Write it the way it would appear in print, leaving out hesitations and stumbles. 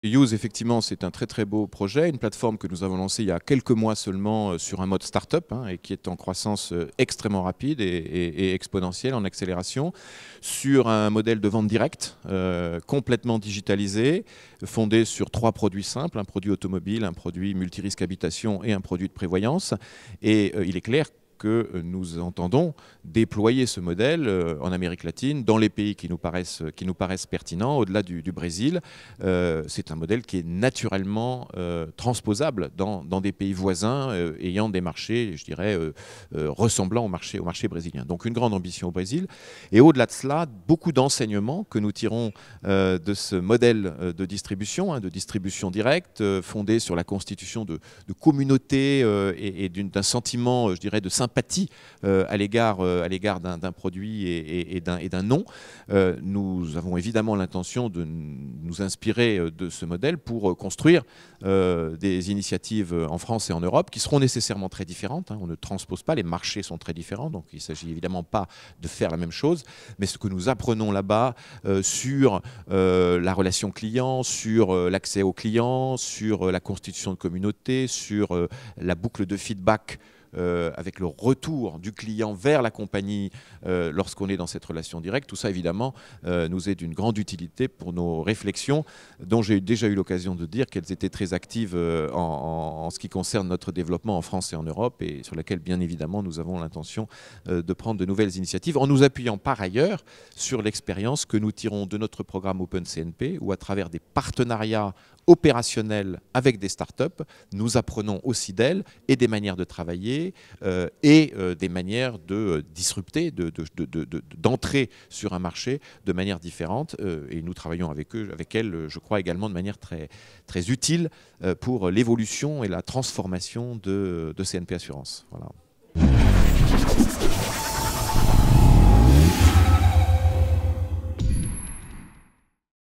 Use, effectivement, c'est un très très beau projet, une plateforme que nous avons lancée il y a quelques mois seulement sur un mode start-up et qui est en croissance extrêmement rapide et exponentielle, en accélération, sur un modèle de vente directe complètement digitalisé, fondé sur 3 produits simples, un produit automobile, un produit multirisque habitation et un produit de prévoyance. Et il est clair que nous entendons déployer ce modèle en Amérique latine, dans les pays qui nous paraissent pertinents, au-delà du Brésil. C'est un modèle qui est naturellement transposable dans des pays voisins ayant des marchés, je dirais, ressemblant au marché brésilien. Donc une grande ambition au Brésil. Et au-delà de cela, beaucoup d'enseignements que nous tirons de ce modèle de distribution directe, fondé sur la constitution de communautés et d'un sentiment, je dirais, de sympathie à l'égard d'un produit et d'un nom. Nous avons évidemment l'intention de nous inspirer de ce modèle pour construire des initiatives en France et en Europe qui seront nécessairement très différentes. On ne transpose pas, les marchés sont très différents, donc il ne s'agit évidemment pas de faire la même chose, mais ce que nous apprenons là-bas sur la relation client, sur l'accès aux clients, sur la constitution de communautés, sur la boucle de feedback avec le retour du client vers la compagnie lorsqu'on est dans cette relation directe. Tout ça, évidemment, nous est d'une grande utilité pour nos réflexions, dont j'ai déjà eu l'occasion de dire qu'elles étaient très actives en ce qui concerne notre développement en France et en Europe, et sur lesquelles, bien évidemment, nous avons l'intention de prendre de nouvelles initiatives, en nous appuyant par ailleurs sur l'expérience que nous tirons de notre programme OpenCNP, où à travers des partenariats opérationnels avec des startups, nous apprenons aussi d'elles et des manières de travailler et des manières de disrupter, d'entrer sur un marché de manière différente. Et nous travaillons avec elles, je crois également de manière très, très utile pour l'évolution et la transformation de CNP Assurance. Voilà.